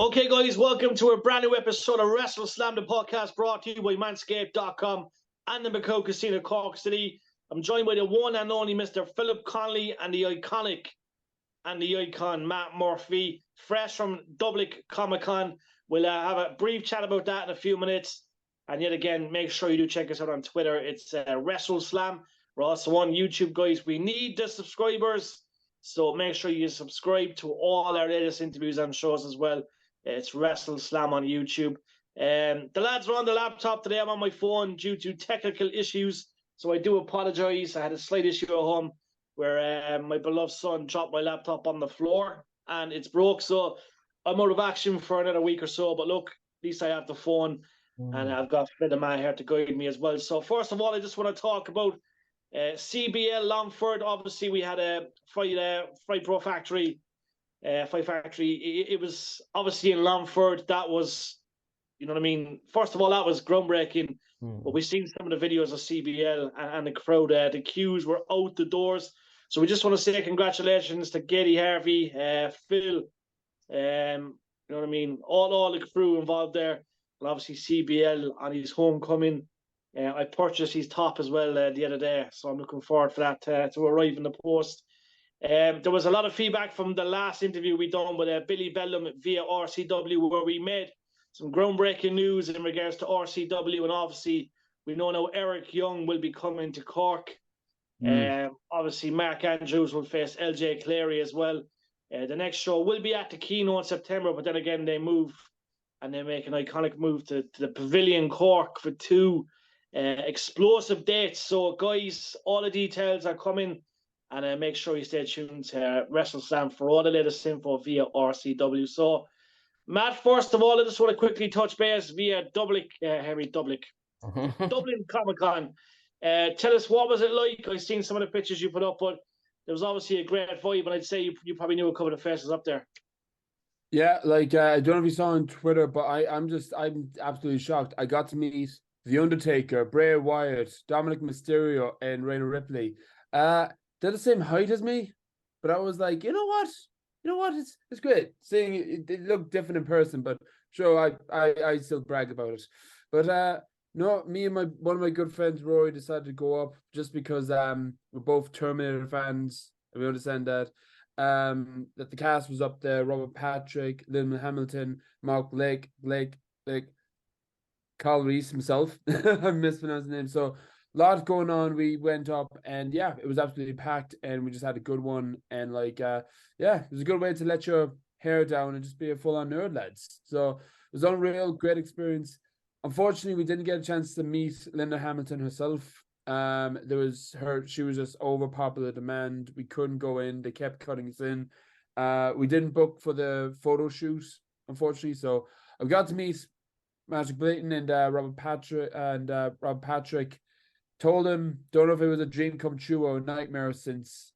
Okay, guys, welcome to a brand new episode of Wrestleslam, the podcast brought to you by Manscaped.com and the Macau Casino, Cork City. I'm joined by the one and only Mr. Philip Connolly and the iconic and the icon Matt Murphy, fresh from Dublin Comic Con. We'll have a brief chat about that in a few minutes. And yet again, make sure you do check us out on Twitter. It's Wrestleslam. We're also on YouTube, guys. We need the subscribers, so make sure you subscribe to all our latest interviews and shows as well. It's Wrestleslam on YouTube. The lads are on the laptop today. I'm on my phone due to technical issues, so I do apologise. I had a slight issue at home where my beloved son dropped my laptop on the floor and it's broke, so I'm out of action for another week or so. But look, at least I have the phone and I've got Fred and Matt here to guide me as well. So first of all, I just want to talk about CBL Longford. Obviously, we had a Fight Pro Factory. Fight Factory. It was obviously in Longford. That was, you know what I mean? First of all, that was groundbreaking. But we've seen some of the videos of CBL and the crowd. The queues were out the doors. So we just want to say congratulations to Gady Harvey, Phil, you know what I mean? All the crew involved there. And obviously CBL on his homecoming. I purchased his top as well the other day. So I'm looking forward for that to arrive in the post. There was a lot of feedback from the last interview we done with Billy Bellum via RCW, where we made some groundbreaking news in regards to RCW, and obviously we know now Eric Young will be coming to Cork. Obviously Mark Andrews will face LJ Clary as well. The next show will be at the Kino in September, but then again they move and they make an iconic move to the Pavilion Cork for two explosive dates. So guys, all the details are coming. And make sure you stay tuned to Wrestleslam for all the latest info via RCW. So, Matt, first of all, I just want to quickly touch base via Dublin Comic Con. Tell us, what was it like? I've seen some of the pictures you put up, but there was obviously a great vibe, and I'd say you probably knew a couple of faces up there. Yeah, like I don't know if you saw on Twitter, but I'm absolutely shocked. I got to meet The Undertaker, Bray Wyatt, Dominic Mysterio, and Rhea Ripley. They're the same height as me, but I was like, you know what? It's great seeing it. They look different in person, but sure, I still brag about it. But no, me and one of my good friends, Rory, decided to go up just because we're both Terminator fans, and we understand that the cast was up there: Robert Patrick, Lynn Hamilton, Mark Blake, Carl Reese himself. I'm mispronouncing his name. So a lot going on. We went up and yeah, it was absolutely packed and we just had a good one. And yeah, it was a good way to let your hair down and just be a full-on nerd, lads. So it was unreal, great experience. Unfortunately, we didn't get a chance to meet Linda Hamilton herself. She was just over popular demand. We couldn't go in. They kept cutting us in. We didn't book for the photo shoot, unfortunately. So I got to meet Magic Blayton and Robert Patrick. Told him, don't know if it was a dream come true or a nightmare, since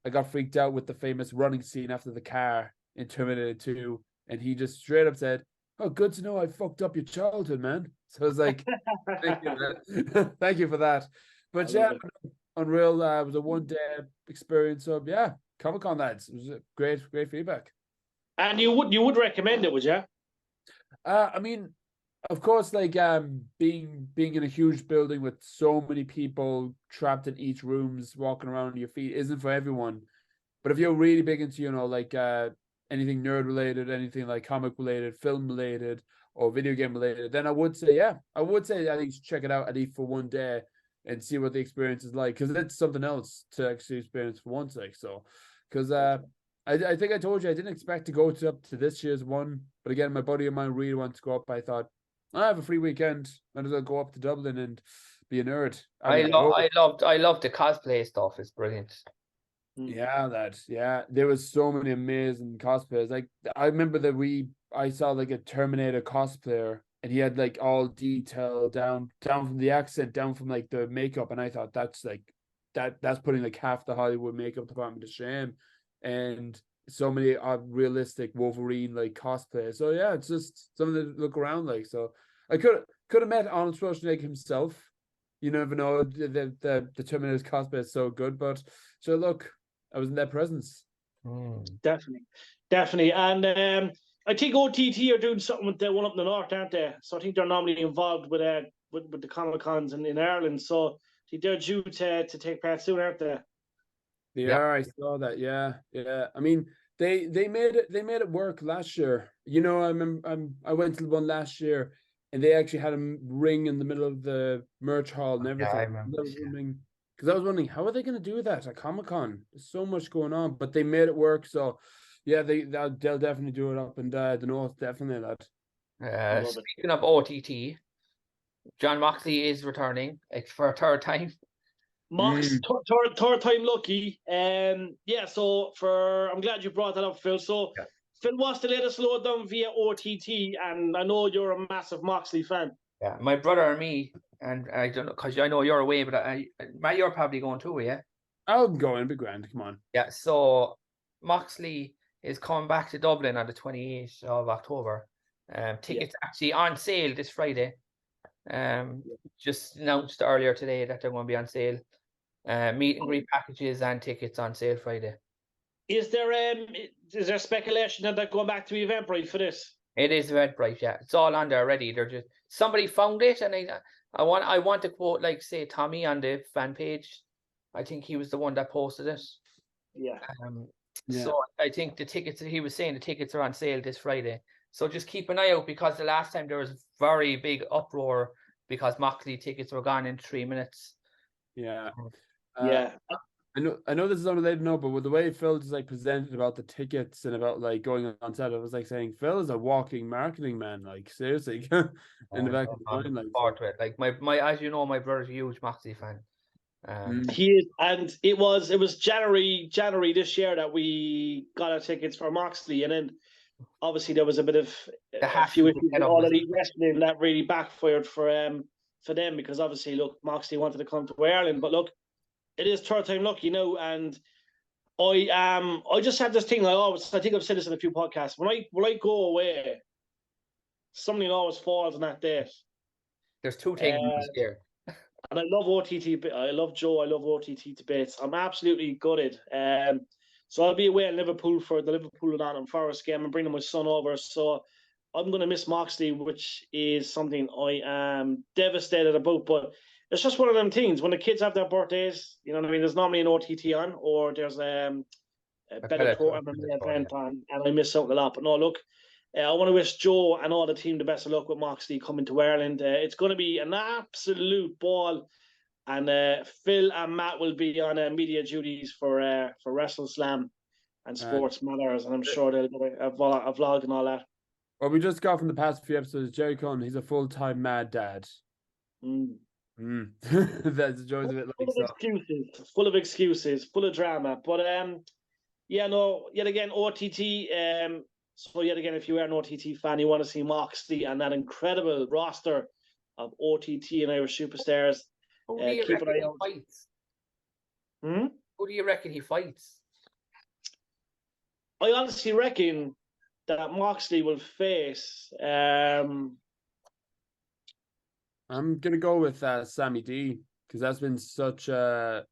I got freaked out with the famous running scene after the car in Terminator 2. And he just straight up said, "Oh, good to know I fucked up your childhood, man." So I was like, thank you, man. Thank you for that. But yeah, unreal. It was a one-day experience. So yeah, Comic-Con, lads. It was a great feedback. And you would recommend it, would you? I mean, of course, like being in a huge building with so many people trapped in each rooms, walking around on your feet isn't for everyone. But if you're really big into, like anything nerd related, anything like comic related, film related, or video game related, then I would say at least check it out at least for one day and see what the experience is like, because it's something else to actually experience for once. Like, so, because I think I told you I didn't expect to go up to this year's one, but again, my buddy of mine really wanted to go up. I thought, I have a free weekend. Might as well go up to Dublin and be a nerd. I love the cosplay stuff. It's brilliant. Yeah, there was so many amazing cosplayers. Like, I remember that I saw like a Terminator cosplayer, and he had like all detail down from the accent, down from like the makeup, and I thought that's putting like half the Hollywood makeup department to shame. And so many realistic Wolverine like cosplayers. So yeah, it's just something to look around like. So I could have met Arnold Schwarzenegger himself. You never know. The Terminator's cosplay is so good, but so look, I was in their presence. Definitely. And I think OTT are doing something with the one up in the north, aren't they? So I think they're normally involved with the Comic Cons in Ireland. So I think they're due to take part soon, aren't they? Yeah, I saw that. Yeah, yeah. I mean, they made it work last year. You know, I went to the one last year, and they actually had a ring in the middle of the merch hall and everything. Yeah, I remember. Because I was wondering how are they going to do that at Comic Con? There's so much going on, but they made it work. So, yeah, they'll definitely do it up in the north, definitely, lad. Speaking of OTT, John Moxley is returning for a third time. Mox, third time lucky. Yeah, so I'm glad you brought that up, Phil. So Phil wants to let us load them via OTT, and I know you're a massive Moxley fan. Yeah, my brother and me, and I don't know, because I know you're away, but Matt, you're probably going too, yeah? I'll go and be grand, come on. Yeah, so Moxley is coming back to Dublin on the 28th of October. Tickets actually on sale this Friday. Just announced earlier today that they're going to be on sale. Meet and greet packages and tickets on sale Friday. Is there speculation that they're going back to Eventbrite for this? It is Eventbrite, yeah. It's all on there already. They're just somebody found it, and I want to quote, like, say, Tommy on the fan page. I think he was the one that posted it. Yeah. So I think the tickets that he was saying, the tickets are on sale this Friday. So just keep an eye out, because the last time there was very big uproar because Moxley tickets were gone in 3 minutes. Yeah. Yeah. I know this is unrelated, no, but with the way Phil just like presented about the tickets and about like going on set, it was like saying Phil is a walking marketing man, like seriously. In the back of the mind, like my as you know, my brother's a huge Moxley fan. He is, and it was January this year that we got our tickets for Moxley, and then obviously there was a bit of a few issues with All Elite Wrestling that really backfired for them, because obviously, look, Moxley wanted to come to Ireland, but look, it is third time lucky, you know, and I just have this thing. I think I've said this in a few podcasts. When I go away, something always falls on that date. There's two things here. And I love OTT. I love Joe. I love OTT debates. I'm absolutely gutted. So I'll be away in Liverpool for the Liverpool and Nottingham Forest game and bringing my son over. So I'm going to miss Moxley, which is something I am devastated about. But it's just one of them things. When the kids have their birthdays, you know what I mean? There's normally an OTT on, or there's a better event on, and I miss out a lot. But no, look, I want to wish Joe and all the team the best of luck with Moxley coming to Ireland. It's going to be an absolute ball. And Phil and Matt will be on media duties for Wrestleslam and Sports Matters, and I'm sure they'll do a vlog and all that. Well, we just got from the past few episodes, Jerry Cohn, he's a full-time mad dad. That's the joys of it. Full of excuses, full of drama. But yet again, OTT. So yet again, if you are an OTT fan, you want to see Moxley and that incredible roster of OTT and Irish superstars. Who do you reckon he fights? Who do you reckon he fights? I honestly reckon that Moxley will face. I'm gonna go with Sammy D, because that's been such a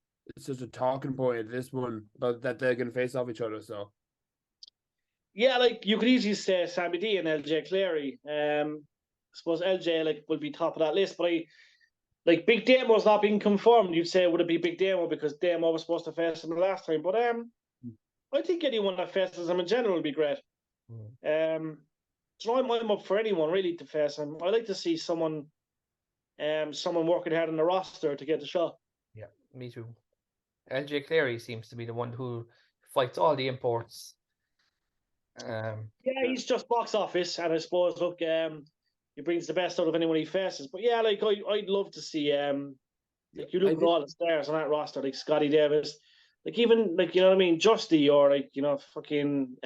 talking point at this one about that they're gonna face off each other. So yeah, like you could easily say Sammy D and LJ Clary. I suppose LJ will be top of that list, but Big Damo's not being confirmed. You'd say would it be Big Damo because Damo was supposed to face him the last time, but I think anyone that faces him in general would be great. So I'm up for anyone really to face him. I like to see someone working hard on the roster to get the shot. Yeah, me too. LJ Clary seems to be the one who fights all the imports. He's just box office, and I suppose he brings the best out of anyone he faces. But yeah, I'd love to see you look at all the stars on that roster, like Scotty Davis, even you know what I mean, Justy, or fucking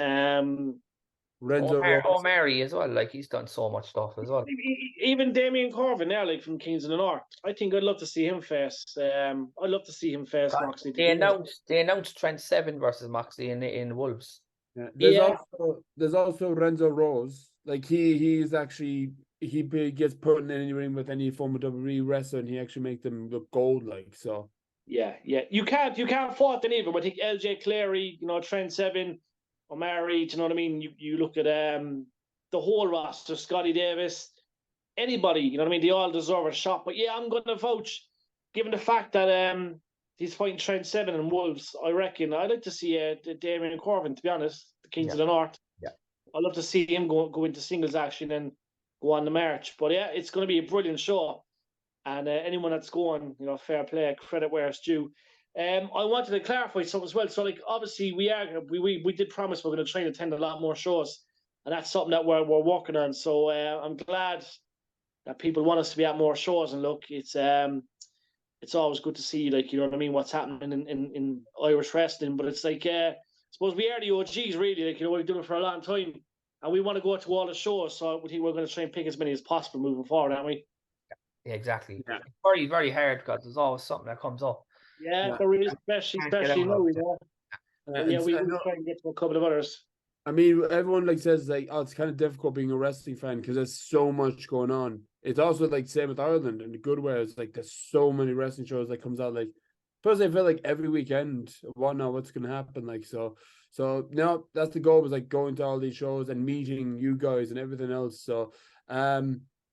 Renzo O'Mary as well. He's done so much stuff as well. Even Damien Corvin there, from Kings of the North. I think I'd love to see him face. I'd love to see him face Moxley. They announced Trent Seven versus Moxley in Wolves. Yeah. There's also Renzo Rose. He's actually he gets put in any ring with any former WWE wrestler, and he actually make them look gold. Yeah. You can't fault them either. I think LJ Clary, Trent Seven. Omari, do you know what I mean? You look at the whole roster, Scotty Davis, anybody, you know what I mean? They all deserve a shot. But yeah, I'm going to vouch, given the fact that he's fighting Trent Seven and Wolves. I reckon I'd like to see Damien Corbin, to be honest, the Kings of the North. Yeah. I'd love to see him go into singles action and go on the march. But yeah, it's going to be a brilliant show. And anyone that's going, you know, fair play, credit where it's due. I wanted to clarify something as well. So, like, obviously, we did promise we're going to try and attend a lot more shows, and that's something that we're working on. So, I'm glad that people want us to be at more shows. And look, it's always good to see, like, you know what I mean, what's happening in Irish wrestling. But it's like, I suppose we are the OGs, really. Like, you know, we've done it for a long time, and we want to go to all the shows. So, I think we're going to try and pick as many as possible moving forward, aren't we? Yeah, exactly. Yeah. It's very, very hard because there's always something that comes up. Yeah, there is, especially now, you know. Yeah, we will try and get to a couple of others. I mean, everyone like says like, oh, it's kind of difficult being a wrestling fan because there's so much going on. It's also like same with Ireland and the good way. It's like there's so many wrestling shows that comes out. Like, plus I feel like every weekend, what's gonna happen? Like, so no, that's the goal, was like going to all these shows and meeting you guys and everything else. So, I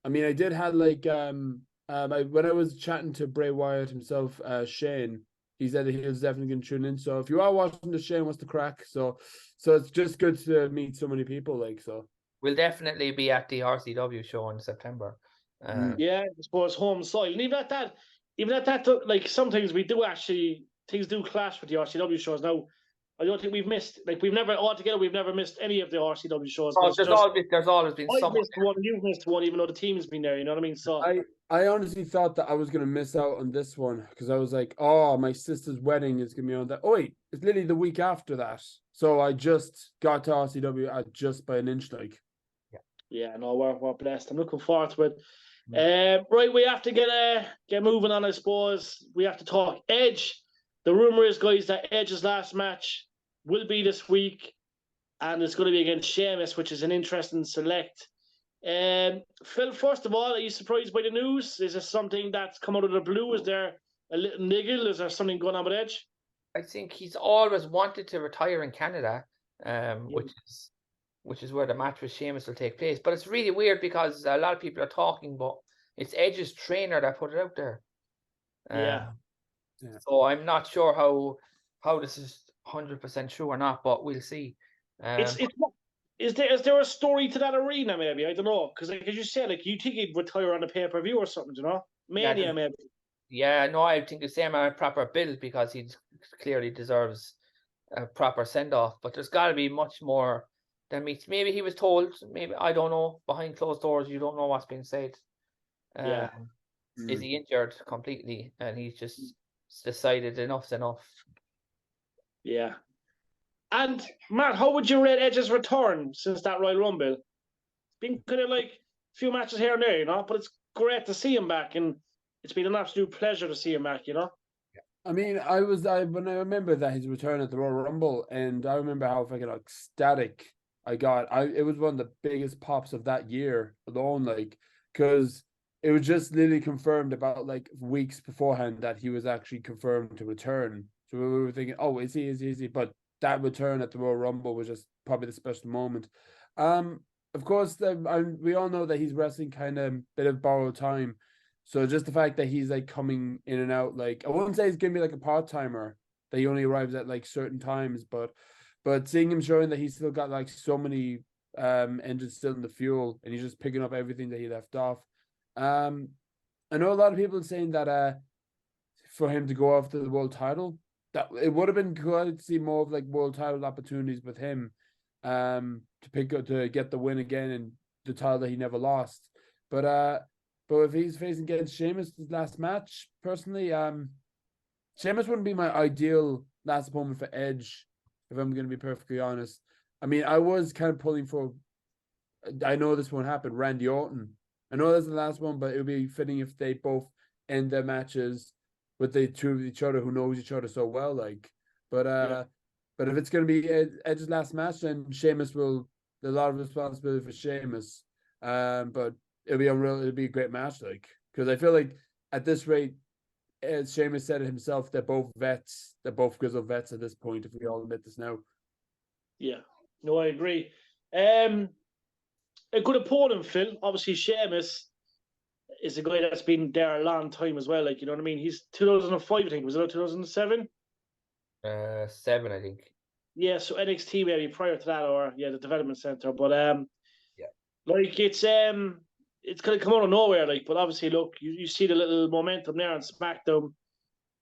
mean, I did have like when I was chatting to Bray Wyatt himself, Shane, he said that he was definitely going to tune in. So if you are watching the Shane, what's the crack? So it's just good to meet so many people. Like, so We'll definitely be at the RCW show in September. Yeah, I suppose home soil. And even at that, like, sometimes we do actually, things do clash with the RCW shows. Now, I don't think we've missed missed any of the RCW shows. Oh, there's always been I've someone. missed one, you've missed one, even though the team's been there. You know what I mean? So I honestly thought that I was going to miss out on this one because I was like, oh, my sister's wedding is going to be on that. Oh, wait, it's literally the week after that. So I just got to RCW at just by an inch, like. Yeah, no, we're blessed. I'm looking forward to it. Right, we have to get moving on, I suppose. We have to talk Edge. The rumor is, guys, that Edge's last match will be this week, and it's going to be against Sheamus, which is an interesting select. Phil, first of all, are you surprised by the news? Is this something that's come out of the blue? Is there a little niggle? Is there something going on with Edge? I think he's always wanted to retire in Canada, which is where the match with Sheamus will take place. But it's really weird because a lot of people are talking, but it's Edge's trainer that put it out there. So I'm not sure how this is 100% true or not, but we'll see. Is there a story to that arena? Maybe, I don't know, because like as you said, like, you think he'd retire on a pay-per-view or something, you know? Mania, maybe. Yeah, no, I think the same a proper build because he clearly deserves a proper send-off. But there's got to be much more than meets. Maybe he was told. Maybe, I don't know. Behind closed doors, you don't know what's being said. Is he injured completely, and he's just decided enough's enough? Yeah. And Matt, how would you rate Edge's return since that Royal Rumble? It's been kind of like a few matches here and there, you know, but it's great to see him back, and it's been an absolute pleasure to see him back, you know. I mean, when I remember that his return at the Royal Rumble, and I remember how fucking ecstatic I got. It was one of the biggest pops of that year alone, like, because it was just literally confirmed about like weeks beforehand that he was actually confirmed to return. So we were thinking, oh, is he? But that return at the Royal Rumble was just probably the special moment. Of course, we all know that he's wrestling kind of bit of borrowed time. So just the fact that he's like coming in and out, like, I wouldn't say he's gonna be like a part-timer that he only arrives at like certain times, but seeing him showing that he's still got like so many engines still in the fuel, and he's just picking up everything that he left off. I know a lot of people saying that for him to go after the world title, that it would have been good to see more of like world title opportunities with him, to get the win again and the title that he never lost. But if he's facing against Sheamus his last match, personally, Sheamus wouldn't be my ideal last opponent for Edge, if I'm going to be perfectly honest. I mean, I was kind of pulling for, I know this won't happen, Randy Orton. I know that's the last one, but it would be fitting if they both end their matches with the two of each other who knows each other so well, like. But if it's going to be Edge's last match, then Sheamus will, a lot of responsibility for Sheamus. But it'll be a great match, like, because I feel like at this rate, as Sheamus said it himself, they're both grizzled vets at this point, if we all admit this now. Yeah. No, I agree. A good opponent, Phil. Obviously, Sheamus is a guy that's been there a long time as well. Like, you know what I mean? He's 2005, I think. Was it 2007? 7, I think. Yeah, so NXT maybe prior to that, or yeah, the development center. But Yeah. like it's gonna come out of nowhere. Like, but obviously, look, you see the little momentum there on SmackDown,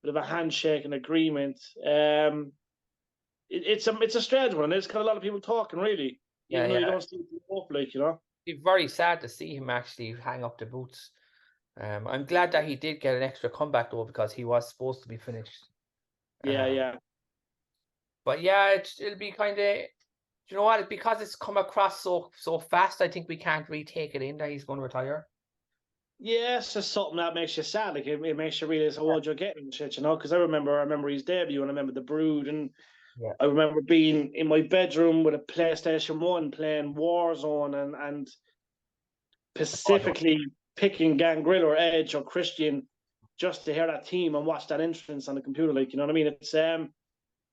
bit of a handshake and agreement. It's a strange one. It's got a lot of people talking, really, even though you don't see it up, like, you know. It'd be very sad to see him actually hang up the boots. I'm glad that he did get an extra comeback though, because he was supposed to be finished. Yeah. But yeah, it'll be kind of, you know what? Because it's come across so fast, I think we can't really take it in that he's going to retire. Yeah, it's just something that makes you sad. Like it makes you realize how old you're getting and shit, you know. Because I remember his debut, and I remember the Brood, and I remember being in my bedroom with a PlayStation 1 playing Warzone and specifically picking Gangrel or Edge or Christian just to hear that team and watch that entrance on the computer. Like, you know what I mean? It's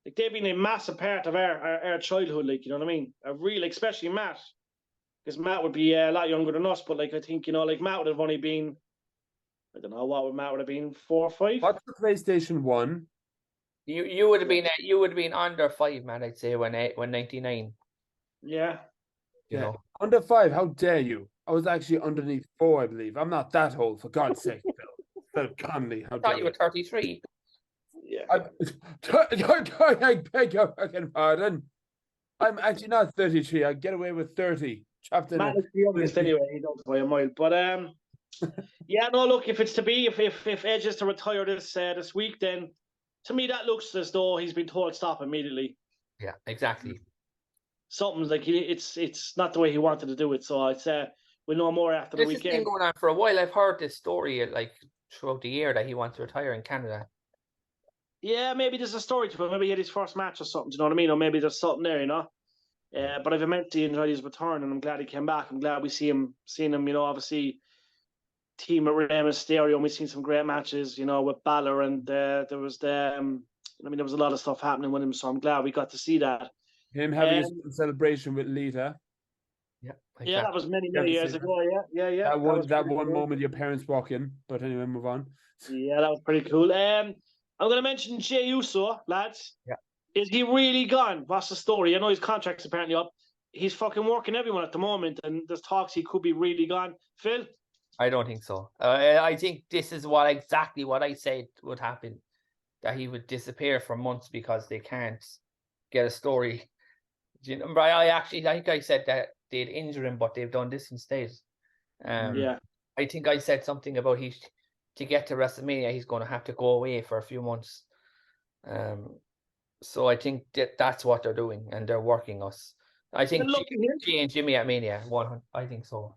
like they've been a massive part of our childhood. Like, you know what I mean? A real, especially Matt, because Matt would be a lot younger than us. But like, I think, you know, like Matt would have only been, I don't know what would Matt would have been, 4 or 5. What's the PlayStation 1? You would have been under 5, man. I'd say when 99. Yeah. You know, Under 5. How dare you? I was actually underneath 4, I believe. I'm not that old, for God's sake, Phil. Phil Conley, how I thought dare you were 33. Yeah. I beg your fucking pardon. I'm actually not 33. I get away with 30. Chopped in Matt is the youngest anyway. He don't by a mile. But yeah, no. Look, if it's to be, if Edge is to retire this week, then to me that looks as though he's been told stop immediately. Yeah, exactly. Something's like it's not the way he wanted to do it. So I'd say we'll know more after the This has been weekend. going on for a while. I've heard this story like throughout the year that he wants to retire in Canada. Yeah, maybe there's a story to it. Maybe he had his first match or something. Do you know what I mean? Or maybe there's something there, you know. But I've immensely enjoyed his return, and I'm glad he came back. I'm glad we seeing him. You know, obviously, team at Rey Mysterio, and we've seen some great matches. You know, with Balor, and there was there was a lot of stuff happening with him. So I'm glad we got to see that. Him having his celebration with Lita. Yeah, exactly. Yeah, that was many years ago. Yeah. That one moment your parents walk in. But anyway, move on. Yeah, that was pretty cool. I'm going to mention Jey Uso, lads. Yeah. Is he really gone? What's the story? I know his contract's apparently up. He's fucking working everyone at the moment, and there's talks he could be really gone. Phil? I don't think so. I think this is exactly what I said would happen. That he would disappear for months because they can't get a story. Do you know, I think I said that they'd injure him, but they've done this instead. Yeah. I think I said something about to get to WrestleMania, he's going to have to go away for a few months. So I think that's what they're doing, and they're working us. I think Jey and Jimmy at Mania, I think so.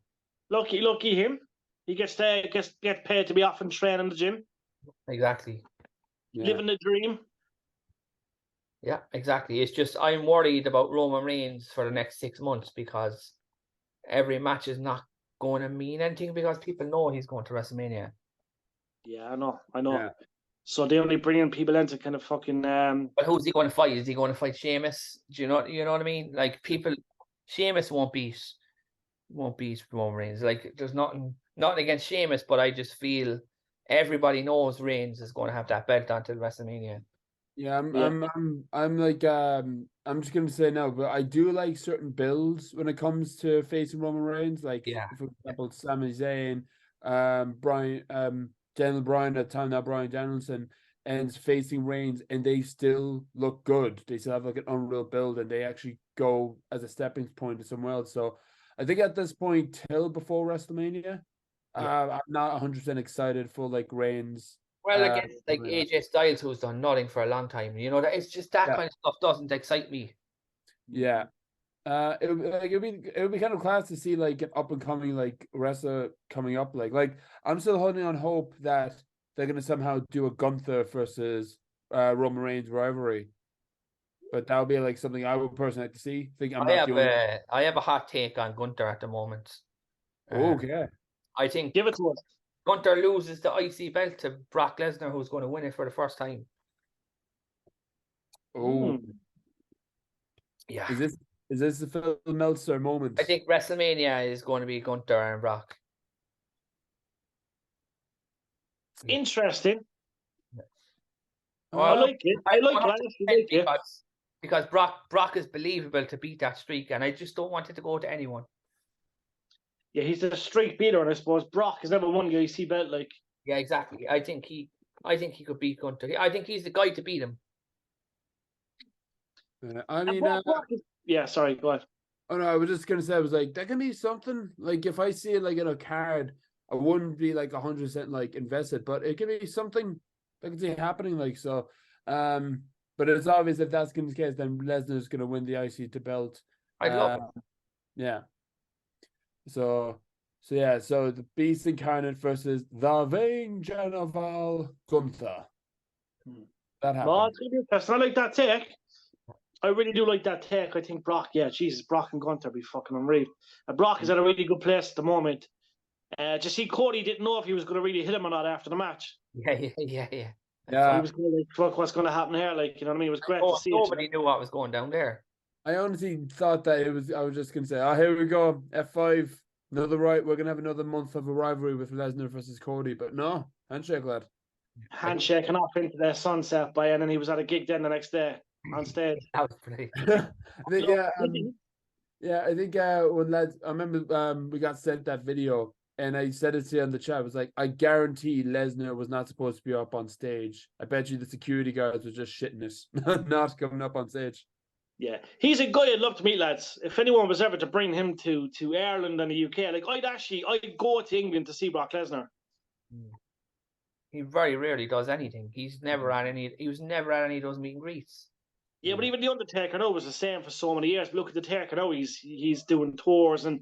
Lucky him. He gets paid to be off and train in the gym. Exactly. Yeah. Living the dream. Yeah, exactly. It's just I'm worried about Roman Reigns for the next 6 months because every match is not going to mean anything because people know he's going to WrestleMania. Yeah, I know. Yeah. So they only bring in people in to kind of fucking. But who's he going to fight? Is he going to fight Sheamus? Do you know what I mean? Like Sheamus won't beat Roman Reigns. Like there's nothing against Sheamus, but I just feel everybody knows Reigns is going to have that belt until WrestleMania. Yeah, I'm like I'm just gonna say no, but I do like certain builds when it comes to facing Roman Reigns. Like for example, Sami Zayn, Daniel Bryan at the time now Bryan Danielson ends facing Reigns, and they still look good. They still have like an unreal build, and they actually go as a stepping point to somewhere else. So I think at this point, till before WrestleMania, I'm not 100% excited for like Reigns. Well, again, like AJ Styles, who's done nothing for a long time, you know, that it's just that kind of stuff doesn't excite me. Yeah, it would be kind of class to see like an up and coming like wrestler coming up. Like I'm still holding on hope that they're gonna somehow do a Gunther versus Roman Reigns rivalry, but that would be like something I would personally like to see. I have a hot take on Gunther at the moment. Okay, I think give it to us. Gunther loses the IC belt to Brock Lesnar, who's going to win it for the first time. Oh, yeah. Is Is this the Phil Meltzer moment? I think WrestleMania is going to be Gunther and Brock. Interesting. Well, I like it. I like it. I actually like it. Because Brock is believable to beat that streak, and I just don't want it to go to anyone. Yeah, he's a streak beater, and I suppose Brock has never won the IC belt. Like, yeah, exactly. I think he could beat Gunther. I think he's the guy to beat him. I mean, Brock is... yeah. Sorry, go ahead. Oh no, I was just gonna say, I was like, that can be something. Like, if I see it like in a card, I wouldn't be like 100% like invested, but it could be something that could see happening. Like, so, but it's obvious if that's going to be the case, then Lesnar's gonna win the IC belt. I'd love it. Yeah. So the Beast Incarnate versus the Vain General Gunther. That happened. No, it's gonna be interesting. I like that take. I really do like that take. I think Brock, yeah, Jesus, Brock and Gunther be fucking unreal. Brock is at a really good place at the moment. Just see, Cody didn't know if he was going to really hit him or not after the match. Yeah. He was going to like, fuck, what's going to happen here? Like, you know what I mean? It was great to see. Nobody knew what was going down there. I honestly thought that it was. I was just gonna say, oh, here we go, F5, another right. We're gonna have another month of a rivalry with Lesnar versus Cody, but no, handshake, lad. Handshaking off into the sunset by, and then he was at a gig then the next day on stage. That was pretty. I think when lads, I remember we got sent that video, and I said it to you on the chat. I was like, I guarantee Lesnar was not supposed to be up on stage. I bet you the security guards were just shitting us, not coming up on stage. Yeah, he's a guy I'd love to meet, lads. If anyone was ever to bring him to Ireland and the UK, like I'd go to England to see Brock Lesnar. He very rarely does anything. He was never at any of those meet and greets. Yeah, but even the Undertaker now was the same for so many years. But look at the Taker now; he's doing tours, and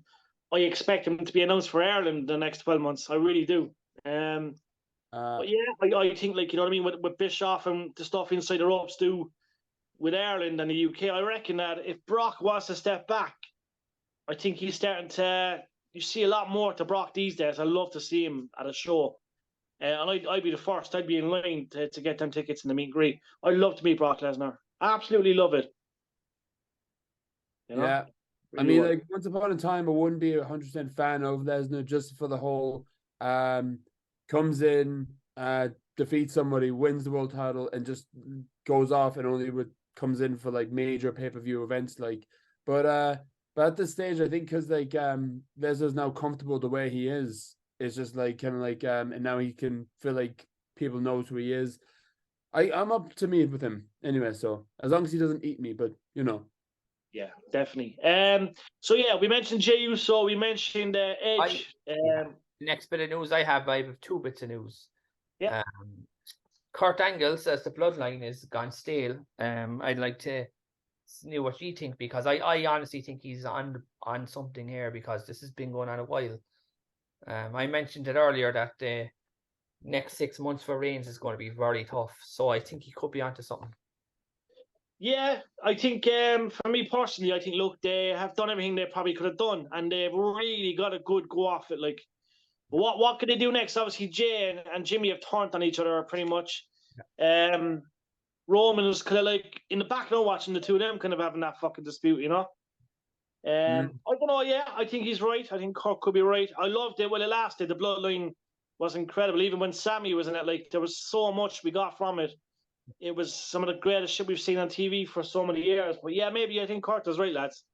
I expect him to be announced for Ireland the next 12 months. I really do. But yeah, I think, like, you know what I mean, with Bischoff and the stuff inside the ropes do with Ireland and the UK, I reckon that if Brock wants to step back, I think he's starting to. You see a lot more to Brock these days. I love to see him at a show, and I'd be the first. I'd be in line to get them tickets in the meet and greet. I'd love to meet Brock Lesnar. Absolutely love it. You know? Yeah, really, I mean, like, once upon a time, I wouldn't be 100% fan of Lesnar just for the whole comes in, defeats somebody, wins the world title, and just goes off and only comes in for like major pay-per-view events. Like, but at this stage, I think because like Lesnar's now comfortable the way he is, it's just like kind of like and now he can feel like people knows who he is. I'm up to meet with him anyway, so as long as he doesn't eat me, but you know. Yeah, definitely. So yeah, we mentioned Jey Uso, we mentioned Edge. Next bit of news I have 2 bits of news. Yeah. Kurt Angle says the bloodline is gone stale. I'd like to know what you think, because I honestly think he's on something here, because this has been going on a while. I mentioned it earlier that the next 6 months for Reigns is going to be very tough, so I think he could be onto something. Yeah, I think for me personally, I think, look, they have done everything they probably could have done, and they've really got a good go off it. Like, what can they do next? Obviously, Jay and Jimmy have turned on each other pretty much. Yeah. Roman was kind of like in the background watching the two of them kind of having that fucking dispute, you know. I don't know. Yeah, I think he's right. I think Kirk could be right. I loved it while it lasted. The bloodline was incredible. Even when Sammy was in it, like, there was so much we got from it. It was some of the greatest shit we've seen on TV for so many years. But yeah, maybe I think Kurt is right, lads.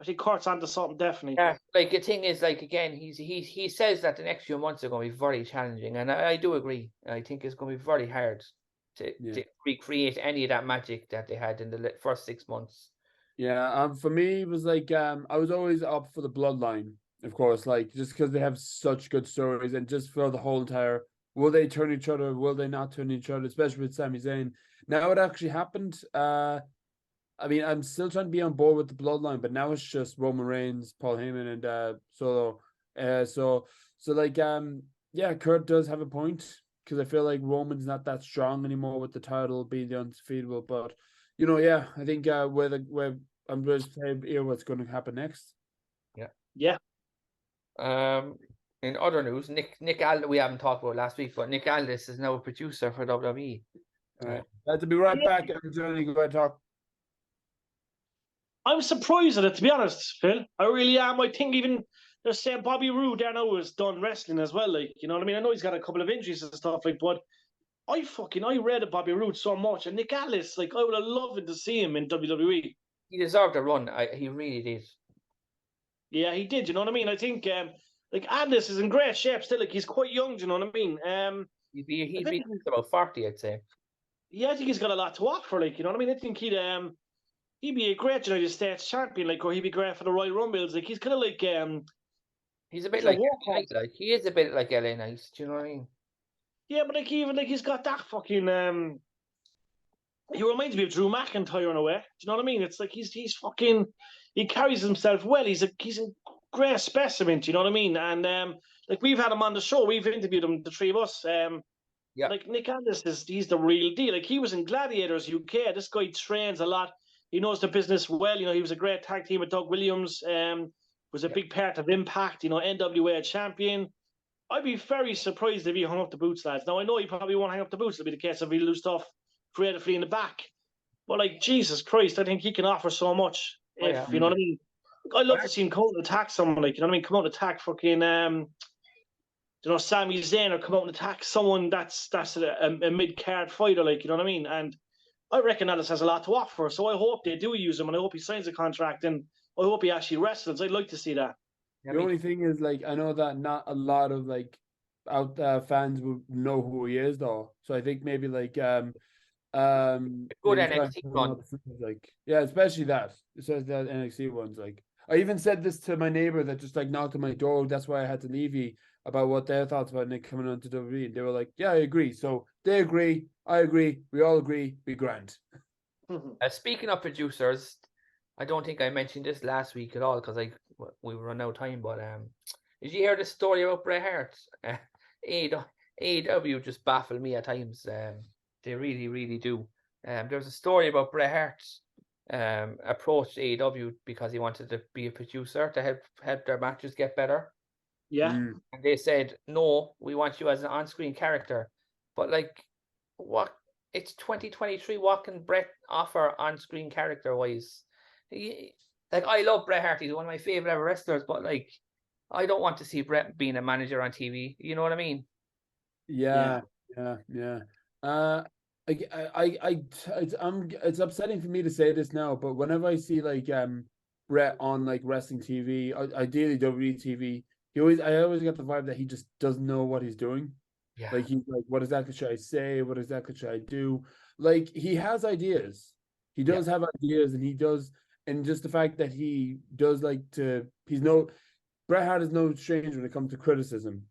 I think Kurt's onto something, definitely. Yeah, like, the thing is, like, again, he says that the next few months are going to be very challenging, and I do agree. I think it's going to be very hard to recreate any of that magic that they had in the first 6 months. Yeah, for me, it was like I was always up for the bloodline, of course, like, just because they have such good stories, and just for the whole entire, will they turn each other, will they not turn each other, especially with Sami Zayn. Now it actually happened. I mean, I'm still trying to be on board with the bloodline, but now it's just Roman Reigns, Paul Heyman, and Solo. So like, yeah, Kurt does have a point, because I feel like Roman's not that strong anymore with the title being the undefeatable. But you know, yeah, I think where I'm just hear what's going to happen next. Yeah. In other news, Nick Aldis, we haven't talked about last week, but Nick Aldis is now a producer for WWE. All right, to be right back. I'm going to go ahead and talk. I'm surprised at it, to be honest, Phil. I really am. I think even they're saying Bobby Roode there now is done wrestling as well. Like, you know what I mean? I know he's got a couple of injuries and stuff, like, but I read of Bobby Roode so much, and Nick Aldis, like, I would have loved to see him in WWE. He deserved a run. He really did. Yeah, he did. You know what I mean? I think like Aldis is in great shape still. Like, he's quite young. Do you know what I mean? He'd be I think, about 40, I'd say. yeah, I think he's got a lot to offer. Like, you know what I mean? I think he'd be a great United States champion. Like, or he'd be great for the Royal Rumbles. Like, he's kind of like He's a bit So like what- LA Knight, like he is a bit like LA Knight. Do you know what I mean? yeah, but like even like he's got that fucking he reminds me of Drew McIntyre in a way. Do you know what I mean? It's like he's fucking he carries himself well. He's a great specimen. Do you know what I mean? And like we've had him on the show. We've interviewed him, the three of us. Yeah. Like Nick Aldis he's the real deal. Like he was in Gladiators UK. This guy trains a lot. He knows the business well. You know, he was a great tag team with Doug Williams. Was a big part of Impact. You know, NWA champion. I'd be very surprised if he hung up the boots, lads. Now I know he probably won't hang up the boots. It'll be the case if he'll do stuff creatively in the back. But like Jesus Christ, I think he can offer so much. If you know what I mean. I'd love to see him come out and attack someone, like, you know what I mean? Come out and attack fucking you know, Sami Zayn, or come out and attack someone that's a mid-card fighter, like, you know what I mean? And I reckon Alice has a lot to offer. So I hope they do use him, and I hope he signs a contract, and I hope he actually wrestles. I'd like to see that. The only thing is, like, I know that not a lot of like fans would know who he is, though. So I think maybe like good maybe NXT run. like, yeah, especially that. It says that NXT ones. Like, I even said this to my neighbor that just like knocked on my door. That's why I had to leave you, about what their thoughts about Nick coming on to WWE. And they were like, yeah, I agree. So they agree, I agree, we all agree, be grand. Speaking of producers, I don't think I mentioned this last week at all because we run out of time. But did you hear the story about Bret Hart? AEW just baffle me at times. They really, really do. There's a story about Bret Hart approached AEW because he wanted to be a producer to help their matches get better. Yeah. And they said, no, we want you as an on-screen character. But like, what? It's 2023. What can Bret offer on-screen character-wise? Like, I love Bret Hart. He's one of my favorite ever wrestlers. But like, I don't want to see Bret being a manager on TV. You know what I mean? Yeah. It's upsetting for me to say this now, but whenever I see like Bret on like wrestling TV, ideally WWE TV, I always get the vibe that he just doesn't know what he's doing. Yeah. Like he's like, what exactly should I say? What exactly should I do? Like he has ideas. He does have ideas, and he does, and just the fact that he does like to, Bret Hart is no stranger when it comes to criticism.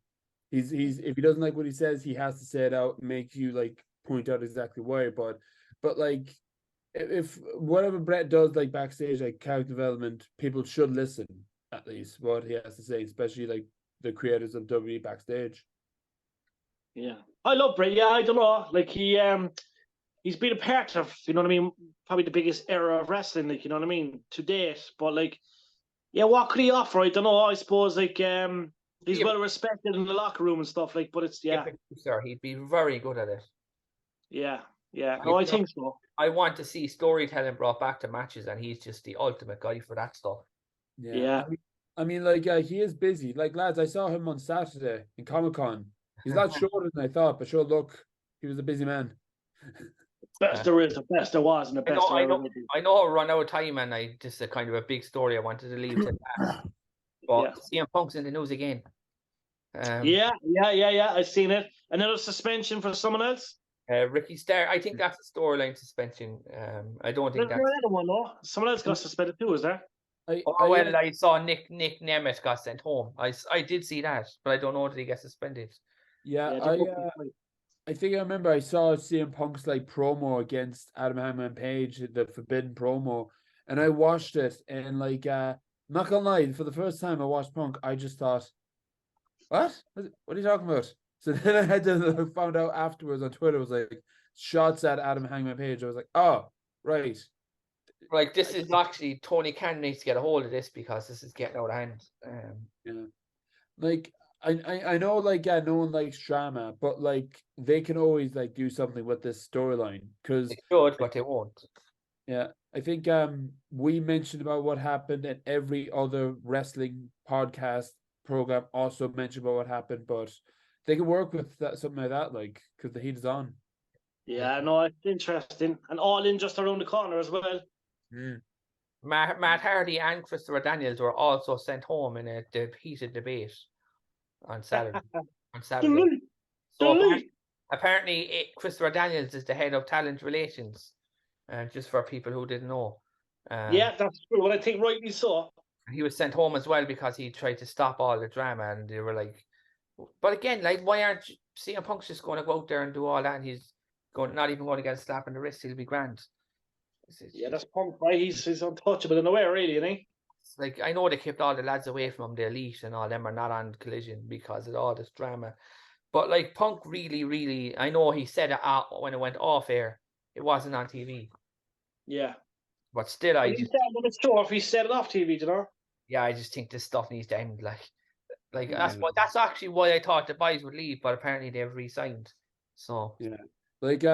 He's if he doesn't like what he says, he has to say it out and make you like point out exactly why. But like if whatever Bret does like backstage, like character development, people should listen at least what he has to say, especially like the creators of WWE backstage. Yeah, I love Bret. Yeah, I don't know. Like he's been a part of, you know what I mean, probably the biggest era of wrestling, like, you know what I mean, to date. But like, yeah, what could he offer? I don't know. I suppose like he's well respected in the locker room and stuff, like, but it's Sir, he'd be very good at it. Yeah. No, I think so. I want to see storytelling brought back to matches, and he's just the ultimate guy for that stuff. Yeah. I mean, like he is busy. Like, lads, I saw him on Saturday in Comic-Con. He's not shorter than I thought, but sure, look, he was a busy man. Best there is, the best there was, and the best I know I'll run out of time, and just a kind of a big story I wanted to leave to that. But CM Punk's in the news again. Yeah. I've seen it. Another suspension for someone else. Ricky Starr. I think that's a storyline suspension. I don't think that's another one though. Someone else got suspended too, is there? I saw Nick Nemeth got sent home. I did see that, but I don't know if he get suspended. Yeah, I think I remember I saw CM Punk's like promo against Adam Hangman Page, the Forbidden promo, and I watched it, and like not gonna lie, for the first time I watched Punk, I just thought, what are you talking about? So then I had to found out afterwards on Twitter, it was like shots at Adam Hangman Page. I was like, oh, right. Like, this is actually, Tony Khan needs to get a hold of this because this is getting out of hand. Yeah. Like, I know, like, no one likes drama, but like they can always like do something with this storyline because they should, but they won't. Yeah, I think we mentioned about what happened, and every other wrestling podcast program also mentioned about what happened, but they can work with that, something like that, like, because the heat is on. Yeah, no, it's interesting. And All In just around the corner as well. Mm. Matt Hardy and Christopher Daniels were also sent home in a heated debate on Saturday. Delete, So delete. apparently Christopher Daniels is the head of talent relations, just for people who didn't know. Yeah, that's true. What I think rightly so. He was sent home as well because he tried to stop all the drama, and they were like, but again, like, why aren't CM Punk's just going to go out there and do all that, and he's not even going to get a slap in the wrist, he'll be grand. Yeah, that's Punk, right? He's untouchable in a way, really, isn't he? Like, I know they kept all the lads away from him, the Elite and all them are not on Collision because of all this drama. But like, Punk really, I know he said it when it went off air, it wasn't on TV. Yeah. But still, But he said that it's true if he said it off TV, you know? yeah, I just think this stuff needs to end. Like that's actually why I thought the boys would leave, but apparently they've re-signed. So yeah, like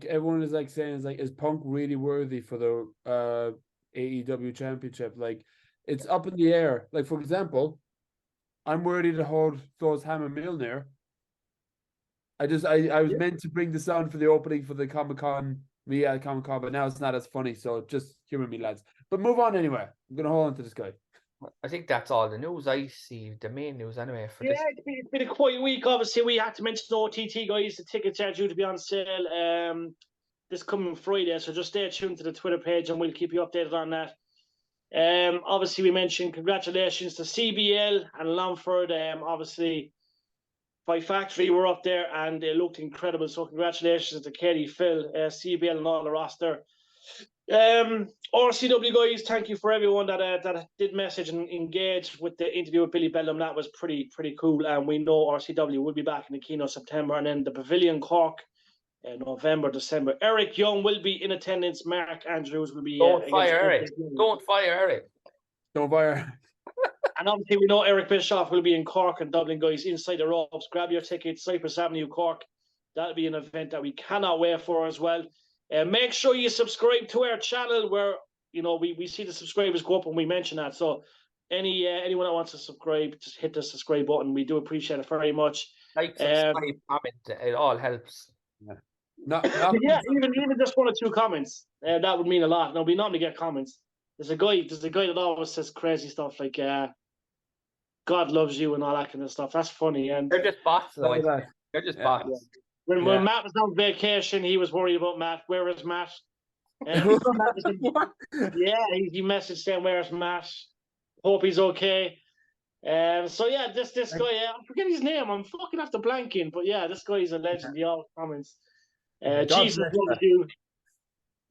everyone is like saying, is Punk really worthy for the AEW championship? Like, it's up in the air. Like, for example, I'm worthy to hold Thor's Hammer Milner. I was meant to bring this on for the opening for the Comic-Con, but now it's not as funny, so just humor me, lads. But move on anyway. I'm gonna hold on to this guy. I think that's all the news I see, the main news anyway. For this. It's been a quiet week. Obviously, we had to mention the OTT, guys. The tickets are due to be on sale this coming Friday, so just stay tuned to the Twitter page and we'll keep you updated on that. Obviously, we mentioned congratulations to CBL and Longford. Obviously, by Factory were up there and they looked incredible. So congratulations to Katie, Phil, CBL and all the roster. RCW guys, thank you for everyone that did message and engage with the interview with Billy Bellum. That was pretty cool. And we know RCW will be back in the Kino September, and then the Pavilion Cork November, December. Eric Young will be in attendance. Mark Andrews will be. Don't fire Eric. Don't fire Eric. Don't fire. And obviously, we know Eric Bischoff will be in Cork and Dublin, guys. Inside the ropes, grab your tickets. Cypress Avenue, Cork. That'll be an event that we cannot wait for as well. Make sure you subscribe to our channel, where we see the subscribers go up when we mention that. So anyone that wants to subscribe, just hit the subscribe button. We do appreciate it very much. Like, subscribe, comment, it all helps. Yeah, even just 1 or 2 comments, that would mean a lot. Now, we normally get comments. There's a guy that always says crazy stuff like God loves you and all that kind of stuff. That's funny. And they're just bots, though. They're just bots. Yeah. When Matt was on vacation, he was worried about Matt. Where is Matt? He messaged saying, "Where's Matt? Hope he's okay." So yeah, this guy, I forget his name. I'm fucking after blanking, but yeah, this guy is a legend. He always comments, "Jesus loves you."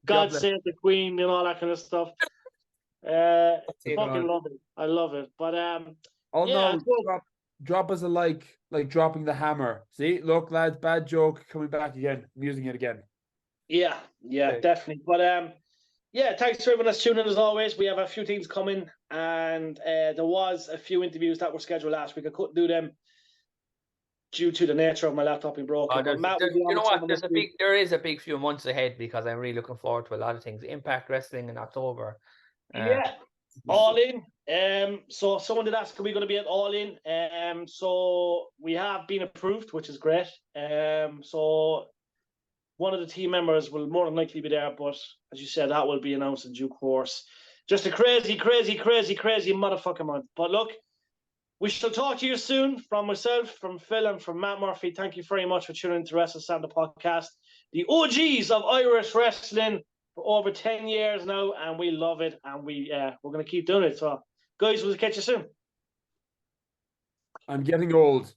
God save the Queen and all that kind of stuff. Fucking love it. I love it. But drop us a like dropping the hammer. See, look, lads, bad joke coming back again. I'm using it again. Yeah, okay. Definitely. But thanks to everyone that's tuning in as always. We have a few things coming, and there was a few interviews that were scheduled last week. I couldn't do them due to the nature of my laptop being broken. There is a big few months ahead because I'm really looking forward to a lot of things. Impact Wrestling in October. All In. So someone did ask, are we going to be at All In? So we have been approved, which is great. So one of the team members will more than likely be there, but as you said, that will be announced in due course. Just a crazy motherfucking month. But look, we shall talk to you soon. From myself, from Phil, and from Matt Murphy, thank you very much for tuning into Wrestleslam, the podcast. The OGs of Irish wrestling for over 10 years now, and we love it, and we're going to keep doing it. So, guys, we'll catch you soon. I'm getting old.